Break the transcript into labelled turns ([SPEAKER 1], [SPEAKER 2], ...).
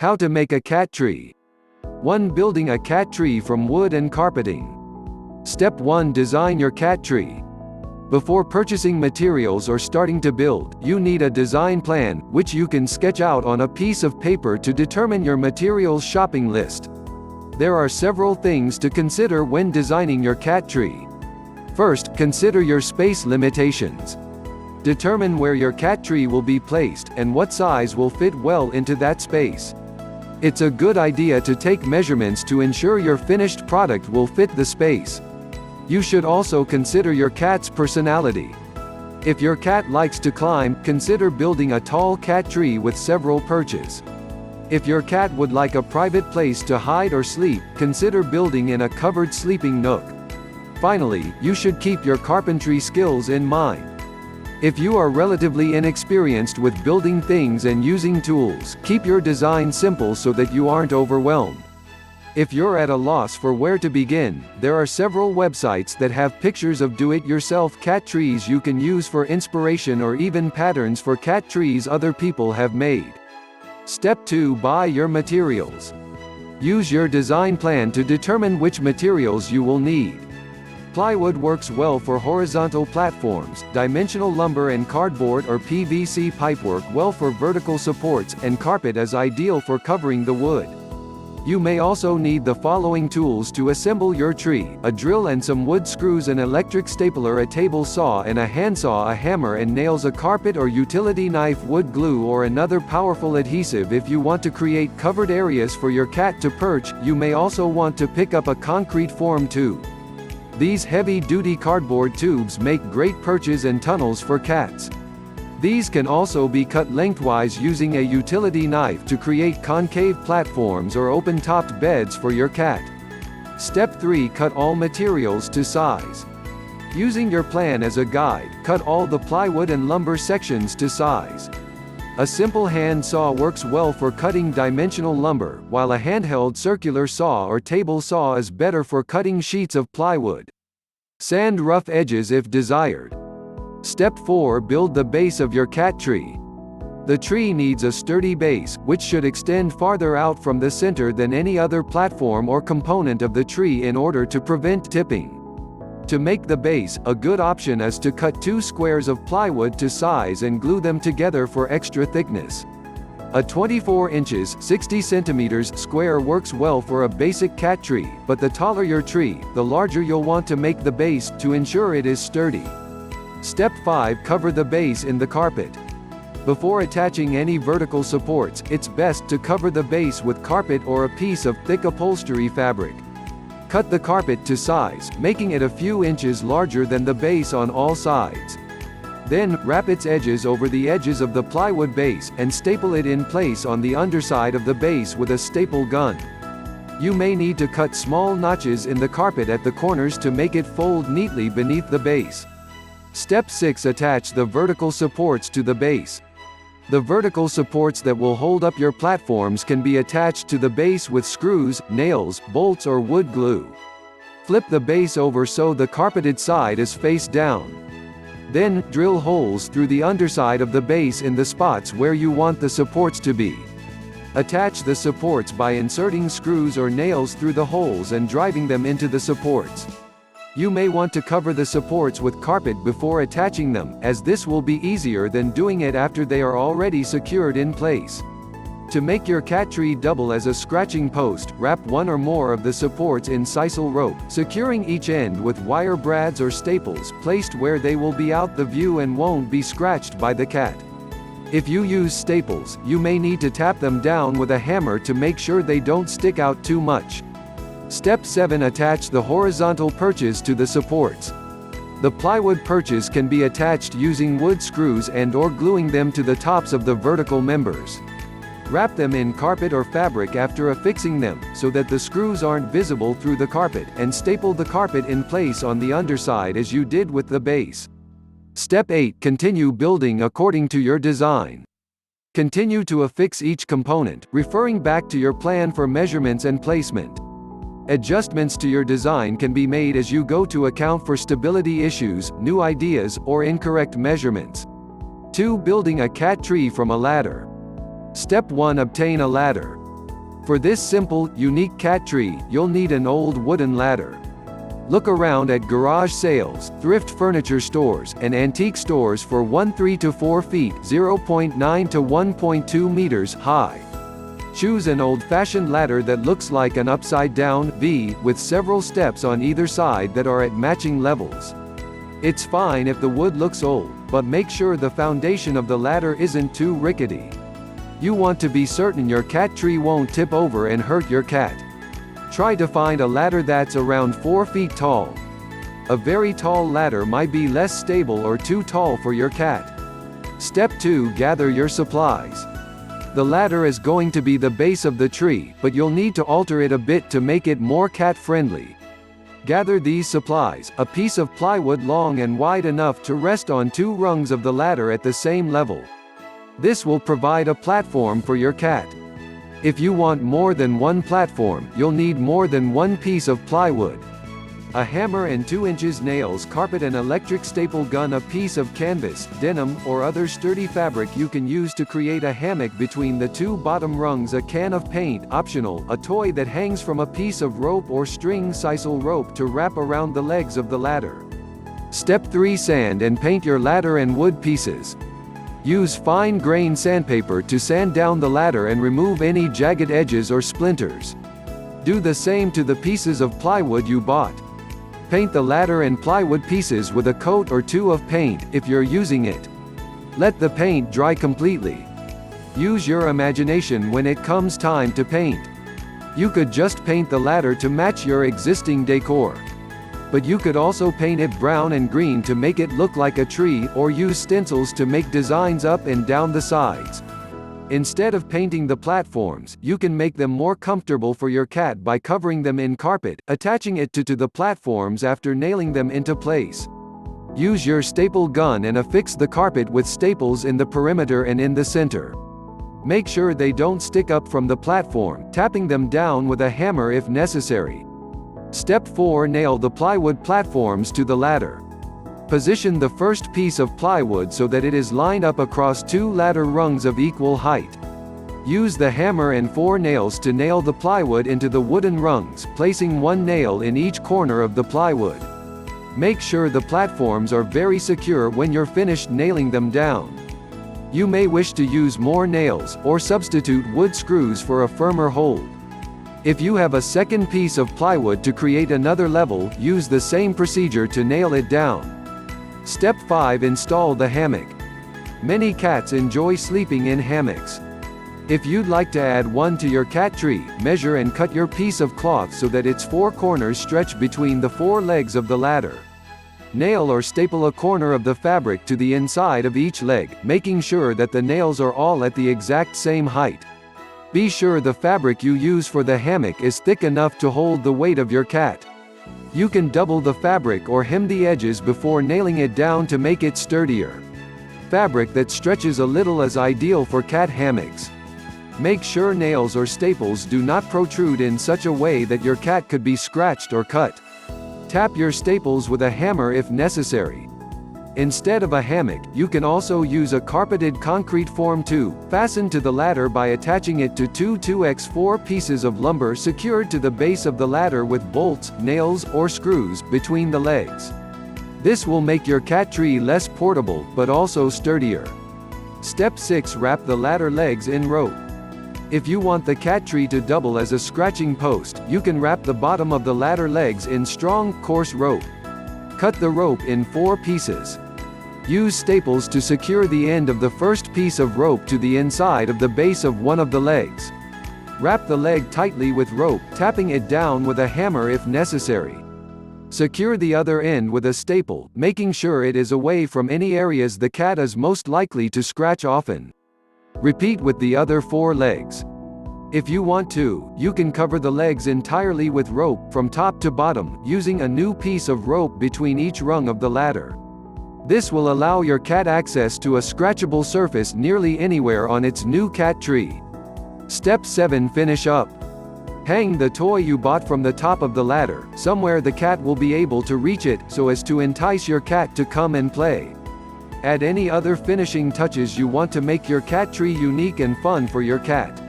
[SPEAKER 1] How to make a cat tree. 1. Building a cat tree from wood and carpeting. Step 1. Design your cat tree. Before purchasing materials or starting to build, you need a design plan, which you can sketch out on a piece of paper to determine your materials shopping list. There are several things to consider when designing your cat tree. First, consider your space limitations. Determine where your cat tree will be placed, and what size will fit well into that space. It's a good idea to take measurements to ensure your finished product will fit the space. You should also consider your cat's personality. If your cat likes to climb, consider building a tall cat tree with several perches. If your cat would like a private place to hide or sleep, consider building in a covered sleeping nook. Finally, you should keep your carpentry skills in mind. If you are relatively inexperienced with building things and using tools, keep your design simple so that you aren't overwhelmed. If you're at a loss for where to begin, there are several websites that have pictures of do-it-yourself cat trees you can use for inspiration, or even patterns for cat trees other people have made. Step 2. Buy your materials. Use your design plan to determine which materials you will need. Plywood works well for horizontal platforms, dimensional lumber and cardboard or PVC pipe work well for vertical supports, and carpet is ideal for covering the wood. You may also need the following tools to assemble your tree: a drill and some wood screws, an electric stapler, a table saw and a handsaw, a hammer and nails, a carpet or utility knife, wood glue or another powerful adhesive. If you want to create covered areas for your cat to perch, you may also want to pick up a concrete form tube. These heavy-duty cardboard tubes make great perches and tunnels for cats. These can also be cut lengthwise using a utility knife to create concave platforms or open-topped beds for your cat. Step 3. Cut all materials to size. Using your plan as a guide, cut all the plywood and lumber sections to size. A simple hand saw works well for cutting dimensional lumber, while a handheld circular saw or table saw is better for cutting sheets of plywood. Sand rough edges if desired. Step 4. Build the base of your cat tree. The tree needs a sturdy base, which should extend farther out from the center than any other platform or component of the tree in order to prevent tipping. To make the base, a good option is to cut 2 squares of plywood to size and glue them together for extra thickness. A 24 inches 60 centimeters square works well for a basic cat tree, but the taller your tree, the larger you'll want to make the base to ensure it is sturdy. Step 5. Cover the base in the carpet. Before attaching any vertical supports, it's best to cover the base with carpet or a piece of thick upholstery fabric. Cut the carpet to size, making it a few inches larger than the base on all sides. Then, wrap its edges over the edges of the plywood base, and staple it in place on the underside of the base with a staple gun. You may need to cut small notches in the carpet at the corners to make it fold neatly beneath the base. Step 6. Attach the vertical supports to the base. The vertical supports that will hold up your platforms can be attached to the base with screws, nails, bolts or wood glue. Flip the base over so the carpeted side is face down. Then, drill holes through the underside of the base in the spots where you want the supports to be. Attach the supports by inserting screws or nails through the holes and driving them into the supports. You may want to cover the supports with carpet before attaching them, as this will be easier than doing it after they are already secured in place. To make your cat tree double as a scratching post, wrap one or more of the supports in sisal rope, securing each end with wire brads or staples placed where they will be out the view and won't be scratched by the cat. If you use staples, you may need to tap them down with a hammer to make sure they don't stick out too much. Step 7. Attach the horizontal perches to the supports. The plywood perches can be attached using wood screws and/or gluing them to the tops of the vertical members. Wrap them in carpet or fabric after affixing them, so that the screws aren't visible through the carpet, and staple the carpet in place on the underside as you did with the base. Step 8. Continue building according to your design. Continue to affix each component, referring back to your plan for measurements and placement. Adjustments to your design can be made as you go to account for stability issues, new ideas, or incorrect measurements. 2. Building a cat tree from a ladder. Step 1. Obtain a ladder. For this simple, unique cat tree, you'll need an old wooden ladder. Look around at garage sales, thrift furniture stores, and antique stores for 1 to 4 feet (0.9 to 1.2 meters) high. Choose an old-fashioned ladder that looks like an upside-down V, with several steps on either side that are at matching levels. It's fine if the wood looks old, but make sure the foundation of the ladder isn't too rickety. You want to be certain your cat tree won't tip over and hurt your cat. Try to find a ladder that's around 4 feet tall. A very tall ladder might be less stable or too tall for your cat. Step 2. Gather your supplies. The ladder is going to be the base of the tree, but you'll need to alter it a bit to make it more cat-friendly. Gather these supplies: a piece of plywood long and wide enough to rest on 2 rungs of the ladder at the same level. This will provide a platform for your cat. If you want more than one platform, you'll need more than one piece of plywood. A hammer and 2 inches nails, carpet, an electric staple gun, a piece of canvas, denim, or other sturdy fabric you can use to create a hammock between the 2 bottom rungs, a can of paint, optional, a toy that hangs from a piece of rope or string sisal rope to wrap around the legs of the ladder. Step 3. Sand and paint your ladder and wood pieces. Use fine-grained sandpaper to sand down the ladder and remove any jagged edges or splinters. Do the same to the pieces of plywood you bought. Paint the ladder and plywood pieces with a coat or 2 of paint, if you're using it. Let the paint dry completely. Use your imagination when it comes time to paint. You could just paint the ladder to match your existing decor. But you could also paint it brown and green to make it look like a tree, or use stencils to make designs up and down the sides. Instead of painting the platforms, you can make them more comfortable for your cat by covering them in carpet, attaching it to the platforms after nailing them into place. Use your staple gun and affix the carpet with staples in the perimeter and in the center. Make sure they don't stick up from the platform, tapping them down with a hammer if necessary. Step 4. Nail the plywood platforms to the ladder. Position the first piece of plywood so that it is lined up across 2 ladder rungs of equal height. Use the hammer and 4 nails to nail the plywood into the wooden rungs, placing 1 nail in each corner of the plywood. Make sure the platforms are very secure when you're finished nailing them down. You may wish to use more nails, or substitute wood screws for a firmer hold. If you have a second piece of plywood to create another level, use the same procedure to nail it down. Step 5. Install the hammock. Many cats enjoy sleeping in hammocks. If you'd like to add one to your cat tree, measure and cut your piece of cloth so that its 4 corners stretch between the 4 legs of the ladder. Nail or staple a corner of the fabric to the inside of each leg, making sure that the nails are all at the exact same height. Be sure the fabric you use for the hammock is thick enough to hold the weight of your cat. You can double the fabric or hem the edges before nailing it down to make it sturdier. Fabric that stretches a little is ideal for cat hammocks. Make sure nails or staples do not protrude in such a way that your cat could be scratched or cut. Tap your staples with a hammer if necessary. Instead of a hammock, you can also use a carpeted concrete form tube, fastened to the ladder by attaching it to 2 2x4 pieces of lumber secured to the base of the ladder with bolts, nails, or screws between the legs. This will make your cat tree less portable, but also sturdier. Step 6. Wrap the ladder legs in rope. If you want the cat tree to double as a scratching post, you can wrap the bottom of the ladder legs in strong, coarse rope. Cut the rope in 4 pieces. Use staples to secure the end of the first piece of rope to the inside of the base of one of the legs. Wrap the leg tightly with rope, tapping it down with a hammer if necessary. Secure the other end with a staple, making sure it is away from any areas the cat is most likely to scratch often. Repeat with the other 4 legs. If you want to, you can cover the legs entirely with rope from top to bottom, using a new piece of rope between each rung of the ladder. This will allow your cat access to a scratchable surface nearly anywhere on its new cat tree. Step 7. Finish up. Hang the toy you bought from the top of the ladder, somewhere the cat will be able to reach it, so as to entice your cat to come and play. Add any other finishing touches you want to make your cat tree unique and fun for your cat.